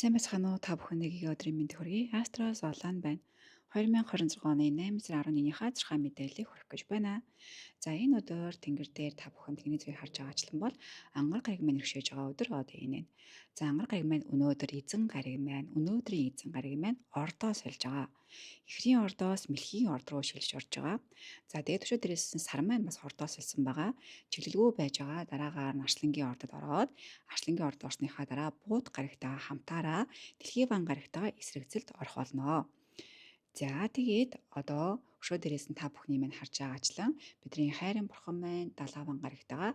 Сайн байцгаана уу? Та бүхэнд өдрийн мэнд хүргэе. Астроос Олан байна. 2026 оны 8 сарын 11-ний цэрхаа мэдээллийг хүргэх гэж байна. За энэ өдөр тэнгэр дээр та бүхэн тэнгэрийн зургийг харж байгаачлан бол ангар гариг маань иршээж байгаа өдөр одоо энэ. За ангар гариг маань өнөөдөр эзэн гариг маань өнөөдрийн эзэн гариг маань ордоо сольж байгаа. Эхрийн ордоос мэлхийн орд руу шилж орж байгаа. За тэгээд өшөө дээрээс сар маань бас ордоо сольсон байгаа. Чиглэлгүй байж байгаа. Дараагаар нь арслангийн ордод ороод арслангийн орд орсныхаа дараа бууд гаригтайгаа хамтаараа дэлхий ван гаригтайгаа эсрэгцэлд орох болно. За тэгээд одоо өшөө дээрээс нь та бүхний маань харж байгаачлан бидний хайрын бурхан маань далаван гарагтайгаа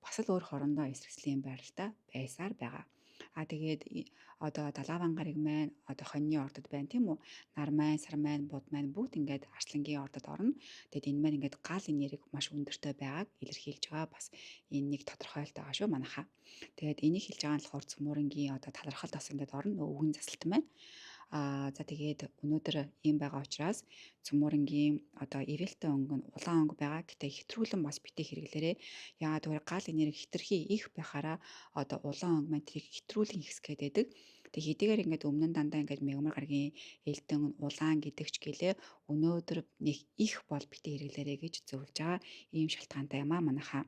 бас л өөр хорондоо эсрэгцлийн байралтай байсаар байгаа. Тэгээд одоо далаван гараг маань одоо хоньны ордод байна тийм үү? Нар маань, сар маань, буд маань бүгд ингээд арслангийн ордод орно. Тэгээд энэ маань ингээд гал энерги маш өндөртэй байгааг илэрхийлж байгаа. Бас энэ нэг тодорхойлт байгаа шүү манайхаа. Тэгээд энийг хэлж байгаа нь болохоор цөмөрөнгийн одоо талархалт бас ингээд орно өвгөн засалт маань. За тэгээд өнөөдөр ийм байгаа учраас цөмөрөнгийн одоо ивэлтэй өнгө нь улаан өнгө байгаа. Гэтэ хэтрүүлэн бас битээ хэрэглээрээ. Яагаад гэвэл гал энерги хитрхи их байхаараа одоо улаан өнгө маань тэрийг хэтрүүлэн ихсгээд байдаг. Тэг хэдийгээр ингээд өмнө нь дандаа ингээд мегмар гарагийн элдэн улаан гэдэг ч гэлээ өнөөдөр нэг их бол битээ хэрэглээрээ гэж зөвлөж байгаа. Ийм шалтгаантай юм аа манайхаа.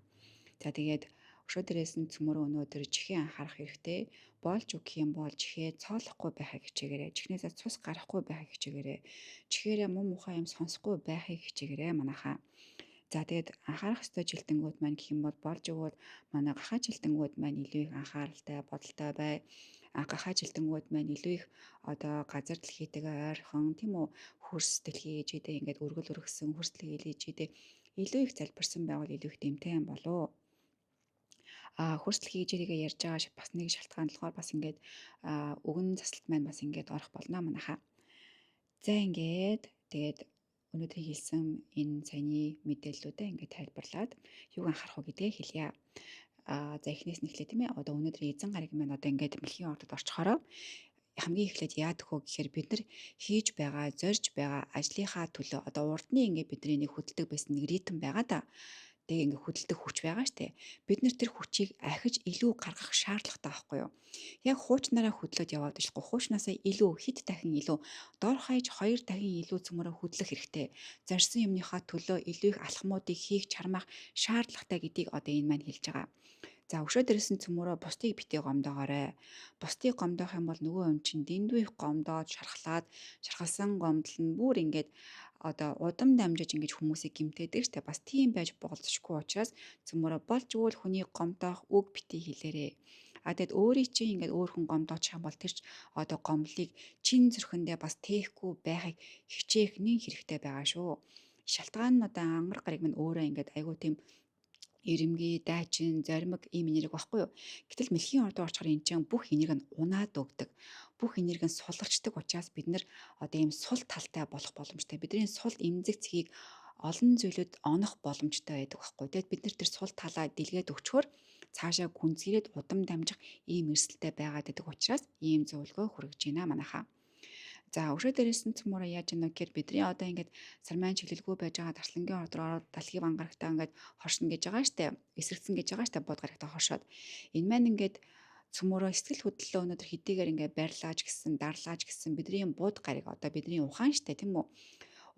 За тэгээд өшөө дээрээс нь цөмөрөө өнөөдөр чихээ анхаарах хэрэгтэй. Болж өгөх юм бол чихээ цоолохгүй байхыг хичээгээрэй. Чихнээсээ цус гарахгүй байхыг хичээгээрэй. Чихээрээ муу мухай юм сонсохгүй байхыг хичээгээрэй манайхаа. За тэгээд анхаарах ёстой жилтэнгүүд маань гэх юм бол болж өгвөл манай гахаа жилтэнгүүд маань илүү их анхааралтай, бодолтой бай. Гахаа жилтэнгүүд маань илүү их одоо газар дэлхийтэйгээ ойрхон тийм үү хөрс дэлхий хийж идэ ингээд өргөл өргөсөн хөрс дэлхий хийж идэ илүү их залбирсан байвал илүү их дэмтэй юм болоо. Хөрсөл хийж ирээгээ ярьж байгаа бас нэг шалтгаан болохоор бас ингээд өгөн засалт маань бас ингээд орох болно манайхаа. За ингээд тэгээд өнөөдөр хэлсэн энэ саяны мэдээллүүдээ ингээд тайлбарлаад юг анхаарах вэ гэдгээ хэлье. За эхнээс нь эхлэе тийм ээ. Одоо өнөөдөр эзэн гариг маань одоо ингээд мэлхийн ордод орчхороо хамгийн эхлээд яадаг вэ гэхээр бид нар хийж байгаа, зорж байгаа ажлынхаа төлөө одоо урдны ингээд бидний нэг хөдөлдөг байсан нэг ритм байгаа да. Тэгээ ингээ хөдөлдөг хүч байгаа штэ. Бид нэр тэр хүчийг ахиж илүү гаргах шаардлагатай байхгүй юу? Яг хуучнараа хөдлөөд яваад ишлэхгүй. Хуучнаасаа илүү хэд дахин илүү дор хаяж 2 дахин илүү цөмөрө хөдлөх хэрэгтэй. Зорьсон юмныхаа төлөө илүү их алхмуудыг хийх чармах шаардлагатай гэдгийг одоо энэ маань хэлж байгаа. За өшөө дээрээс нь цөмөрөө бусдыг битээ гомдоогоорой. Бусдыг гомдоох юм бол нөгөө юм чинь дэндүү их гомдоод шархлаад шархалсан гомдол нь бүр ингээд одоо удам дамжиж ингэж хүмүүсийг гимтээдэг штэ бас тийм байж болзошгүй учраас цөмөрөө болж өгвөл хүний гомдоох үг битээ хэлээрээ. Тэгэд өөрийн чинь ингээд өөр хүн гомдоочих юм бол тэр ч одоо гомдлыг чин зүрхэндээ бас тээхгүй байхыг хичээх нэг хэрэгтэй байгаа шүү. Шалтгаан нь одоо ангар гариг минь өөрөө ингээд айгуу тийм ирэмгий, дайчин, зоримог ийм энерги багхгүй юу. Гэтэл мэлхийн ордоо орчхоор энэ чинь бүх энерги нь унаад өгдөг. Бүх энерги нь суларчдаг учраас бид нар одоо ийм сул талтай болох боломжтой. Бидний сул эмзэг цэгийг олон зүйлүүд онох боломжтой байдаг байхгүй. Тэгэд бид нар тэр сул талаа дэлгээд өгчхөөр цаашаа гүнзгийрээд удам дамжих ийм эрсдэлтэй байгаад байдаг учраас ийм зөвлөгөө хүргэж байна манайхаа. За өшөө дээрээс нь цөмөрөө яаж яана гэхээр бидний одоо ингээд сармайн чиглэлгүй байж байгаа дарслангийн ордоор ороод далхий ван гарагтаа ингээд хоршно гэж байгаа штэ. Эсрэгцэн гэж байгаа штэ бод гарагтаа хоршоод. Энэ маань ингээд цөмөрөө сэтгэл хөдлөлөө өнөөдөр хэдийгээр ингээд барьлааж гисэн, дарлааж гисэн бидний бод гариг одоо бидний ухаан штэ тийм үү?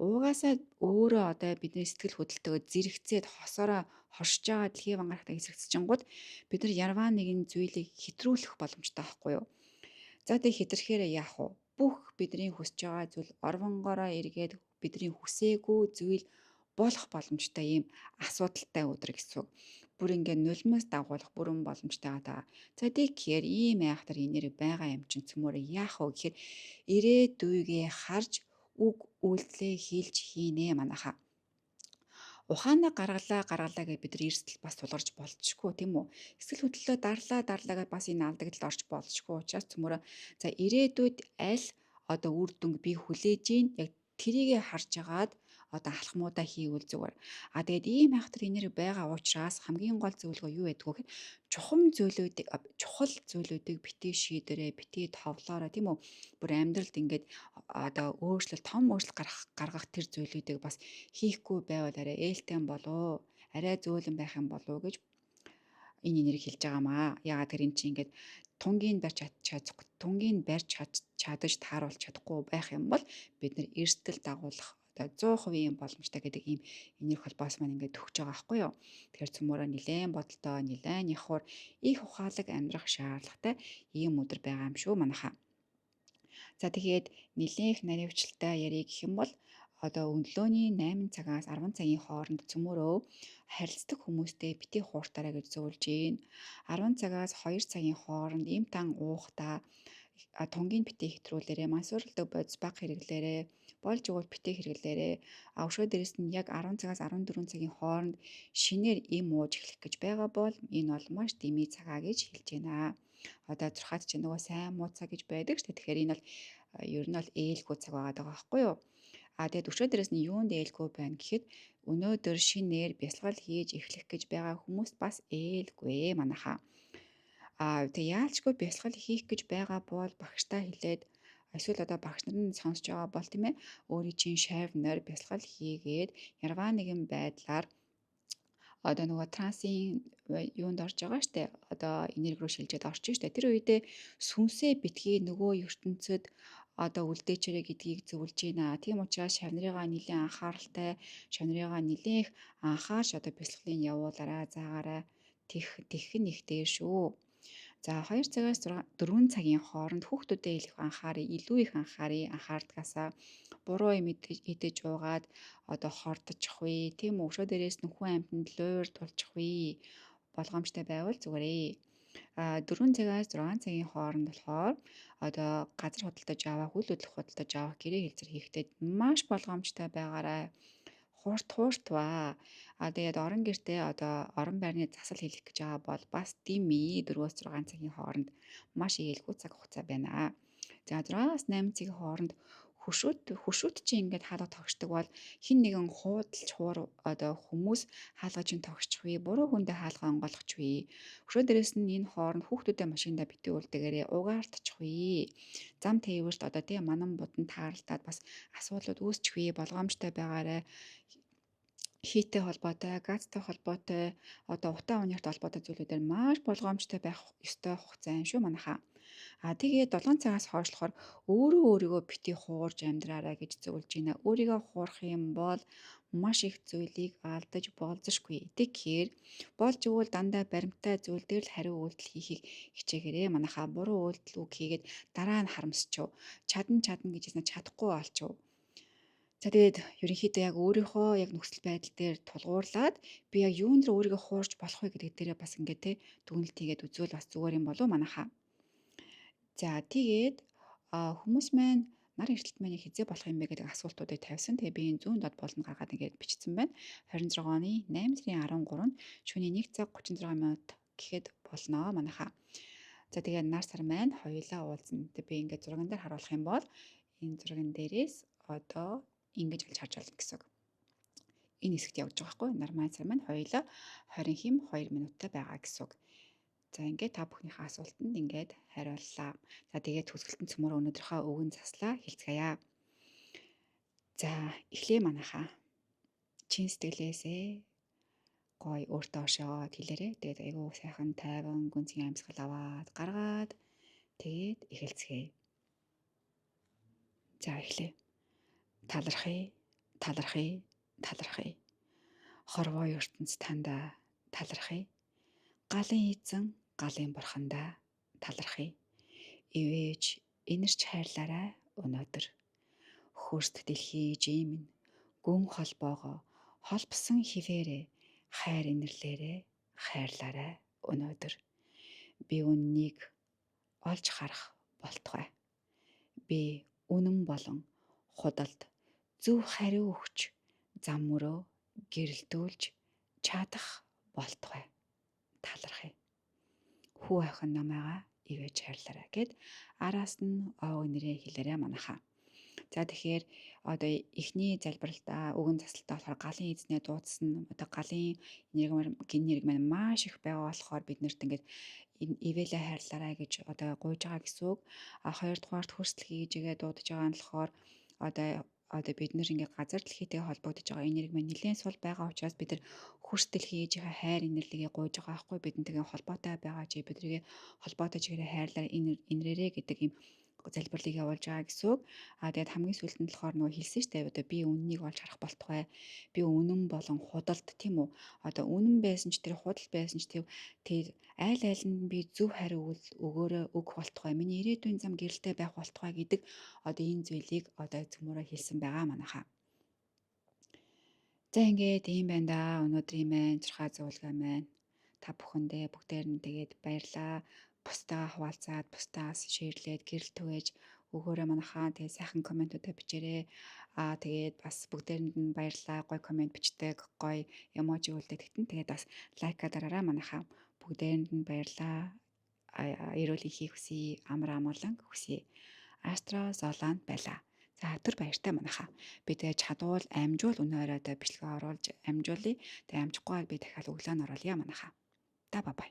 Уугаасаа өөрөө одоо бидний сэтгэл хөдлөлтөөгөө зэрэгцээд хосороо хоршиж байгаа дэлхий ван гарагтаа эсрэгцэжингууд бид нар ярваа нэгэн зүйлийг хэтрүүлэх боломжтой байхгүй юу? За тэг хэтэрхээр яах вэ? Бүх бидний хүсэж байгаа зүйл орвонгороо эргээд бидний хүсээгүй зүйл болох боломжтой ийм асуудалтай өдөр гэсэн. Бүр ингээ нулимс дагуулах бүрэн боломжтой байгаа. За тэгэхээр ийм айхтар энерги байгаа юм чинь цөмөрөө яах вэ гэхээр ирээдүйгээ харж үг үйлдэлээ хийлж хийнэ манайхаа. Ухаанаа гаргалаа гэж бид нар эрсдэл бас тулгарч болцшгүй тийм үү. Эсвэл хөдлөлөө дарлаа гэж бас энэ алдагдлаа орч болцшгүй учраас цөмөрөө за ирээдүйд аль одоо үр дүнг би хүлээж ийн яг тэрийгэ харж агаад одоо алхмуудаа хийвэл зүгээр. Тэгээд ийм хайхтар энерги байгаа учраас хамгийн гол зөвлөгөө юу байдг вэ гэхээр чухал зүйлүүдийг битгий шийдэрээ, битгий товлоорой тийм үү. Бүр амьдралд ингээд одоо том өөрчлөлт гаргах тэр зүйлүүдийг бас хийхгүй байвал арай ээлтэй болоо. Арай зөөлөн байх юм болоо гэж энэ энерги хэлж байгаамаа. Яагаад тэр эн чинь ингээд тунгийн барьж чадаж тааруулж чадахгүй байх юм бол бид нэр эрсдэл дагуулах одоо 100% боломжтой гэдэг ийм энерги холбоос маань ингээд төгсөж байгаа байхгүй юу. Тэгэхээр цөмөрөө нилээн бодолтой, нилээн явхаар их ухаалаг амьдрах шаардлагатай ийм өдөр байгаа юм шүү манайхаа. За тэгээд нилээх наривчлалтай ярих гэх юм бол одоо өглөөний 8 цагаас 10 цагийн хооронд цөмөрөө харилцдаг хүмүүстэй бити хууртаараа гэж зөвлөж гин. 10 цагаас 2 цагийн хооронд им тан уухтаа тунгийн бити хэтрүүлээрээ мансуурлдаг бодис баг хэрэглээрээ болж өгвөл бити хэрэглээрээ өшөө дээрэс нь яг 10 цагаас 14 цагийн хооронд шинээр им ууж эхлэх гэж байгаа бол энэ бол маш дэмий цагаа гэж хэлж байна. Одоо 6-ад чинь нөгөө сайн муу цаг гэж байдаг шүү дээ. Тэгэхээр энэ бол ер нь бол ээлгүй цаг байгаа байхгүй юу? Тэгээд өшөө дээрээс нь юунд ээлгүй байна гэхэд өнөөдөр шинээр бясалгал хийж эхлэх гэж байгаа хүмүүс бас ээлгүй манайхаа. Тэг яалчгүй бясалгал хийх гэж байгаа бол багштай хэлээд эсвэл одоо багш нар нь сонсож байгаа бол тийм ээ өөрийн чинь шавнаар бясалгал хийгээд ярваа нэгэн байдлаар одоо нөгөө трансын юунд орж байгаа штэ одоо энерги рүү шилжээд орчих штэ тэр үедээ сүнсээ битгий нөгөө ертөнцид одоо үлдээчээрэй гэдгийг зөвлөж байна. Тийм учраас шавнырыгаа нэлээд анхааралтай шавнырыгаа нэлээх анхаарч одоо бясалгалын явуулаарай заагаарай тэгэх нь их дээр шүү. За 2 цагаас 4 цагийн хооронд хүүхдүүдэд илүү их анхаардгаасаа буруу юм идэж уугаад одоо хордчихвээ. Тийм үү. Өшөө дээрээс нь хүн амьтанд луур тулчихвээ. Болгоомжтой байвал зүгээрээ. 4 цагаас 6 цагийн хооронд болохоор одоо газар худалдаж авах, үйл хөдлөх худалдаж авах, гэрээ хэлцэр хийхдээ маш болгоомжтой байгаарай. Хууртваа. Тэгээд орон гэртээ одоо орон байрны засал хийх гэж байгаа бол бас дими 4-6 цагийн хооронд маш ээлгүй цаг хугацаа байна. За 6-аас 8 цагийн хооронд хөшөөт чинь ингээд хаалга тогшдог бол хин нэгэн хуудалж одоо хүмүүс хаалга чинь тогшчихвээ, буруу хүндээ хаалга онгойлгочихвээ. Өшөө дээрээс нь энэ хооронд хүүхдүүдэд машиндаа битгий үлдээгээрээ угаартчихвээ. Зам тээвэрт одоо тийм манан будан тааралдаад бас асуудлууд үүсчихвээ. Болгоомжтой байгаарай. Хийтэй холбоотой, газтай холбоотой, одоо утаа уньяарт холбоотой зүйлүүдээр маш болгоомжтой байх ёстой хугацаа юм шүү манайхаа. Тэгээд 7 цагаас хойшлохоор өөрийгөө бити хуурж амьдраарай гэж зөвлөж байна. Өөрийгөө хуурах юм бол маш их зүйлийг алдаж болзошгүй. Тэгэхээр болж өгвөл дандаа баримттай зүйл дээр л хариу үйлдэл хийхийг хичээгээрэй. Манайхаа буруу үйлдэл үг хийгээд дараа нь харамсчив. Чадна гэж хэлсэн чадахгүй болчихв. За тэгээд ерөнхийдөө яг өөрийнхөө яг нөхцөл байдал дээр тулгуурлаад би яг юунд дээр өөрийгөө хуурч болох вэ гэдэг дээрээ бас ингээд те дүгнэлт хийгээд үзвэл бас зүгээр юм болов манайхаа. За тэгээд хүмүүс маань нар эрсдэлт маань хизээ болох юм бэ гэдэг асуултуудыг тавьсан. Тэгээ би энэ 100 дот болно гаргаад ингээд бичсэн байна. 26 оны 8 сарын 13-нд шөнийн 1 цаг 36 минут гэхэд болно манайхаа. За тэгээд нар сар маань хоёулаа уулзна. Тэг би ингээд зурган дээр харуулах юм бол энэ зурган дээрээс одоо ингэж харж байна гэсэн үг. Энэ хэсэгт явж байгаа байхгүй. Нар сар маань хоёулаа 20 хим 2 минуттай байгаа гэсэн үг. За ингээд та бүхнийхээ асуултанд ингээд хариуллаа. За тэгээд төгсгөлтөн цөмөр өнөөдрийнхөө өвгөн заслаа хэлцгээе. За эхлэе манайхаа. Чин сэтгэлээсээ гой өөртөө ошоод хэлээрээ. Тэгээд айгүй сайхан тайван гүнзгий амьсгал аваад гаргаад тэгээд эхэлцгээе. За эхлэе. Талархъя. Хорвоо ертөнц танда талархъя. Галын эзэн галын бурхандаа талархъя. Ивэж инэрч хайрлаарай өнөөдөр. Хөрст дэлхий жимэн гүн холбоогоо холбсон хിവэрэ хайр инэрлээрээ хайрлаарай өнөөдөр. Би үннийг олж харах болтугай. Би үнэн болон худалд зөв хариу өгч зам мөрөө гэрэлтүүлж чадах болтугай. Талархъя. Хүү ахын намайгаа ивэж хайрлаарай гэд араас нь овог нэрээ хэлээрэй манайхаа. За тэгэхээр одоо эхний залбиралтаа өгөн засалтаа болохоор галын эзнээ дуудсан одоо галын энерги маань маш их байгаа болохоор бид нарт ингээд ивэлээ хайрлаарай гэж одоо гуйж байгаа гэсэн үг. Хоёрдугаарт хөрсөл хийж игээ дуудаж байгаа нь болохоор одоо одоо бид нэр ингээд газар дэлхийтэй холбогдож байгаа энерги маань нэлээд сул байгаа учраас бид нар хөрс дэлхий ээжийнхээ хайр инэрлэгээ гуйж байгаа байхгүй бидэнтэйгээ холбоотой байгаа чи бидрийг холбоотой чигээр хайрлаар инэрээрээ гэдэг ийм залбирлыг явуулж байгаа гэсэн үг. Тэгээд хамгийн сүүлд нь болохоор нөгөө хэлсэн шүү дээ. Одоо би үннийг олж харах болтугай. Би үнэн болон худалд тийм үү? Одоо үнэн байсан ч тэр худал байсан ч тэр айл айлнд би зөв хариу өгөөрэй өгөх болтугай. Миний ирээдүйн зам гэрэлтэй байх болтугай гэдэг одоо энэ зүйлийг одоо цөмөрөө хэлсэн байгаа манайхаа. За ингээд ийм байна да. Өнөөдрийн маань зурхаа зуулгаа маань та бүхэндээ бүгдээр нь тэгээд баярлаа. Бусдаа хуваалцаад, бусдаас шеэрлээд гэрэл түгээж өгөөрэй манайхаа. Тэгээд сайхан комментуудаа бичээрэй. Тэгээд бас бүгдээрэнд нь баярлаа. Гой коммент бичдэг, гой эможи үлдээдэгтэн. Тэгээд бас лайка дараарай манайхаа. Бүгдээрэнд нь баярлаа. Эрүүл ихийг хүсье. Амар амгалан хүсье. Астра Золанд байлаа. За түр баяртай манайхаа. Би тэгээ чадвал амжуул өнөөрөө бичлэгээ оруулж амжуулъя. Тэгээ амжихгүй би дахиад өглөө нь оруулъя манайхаа. Та бай бай.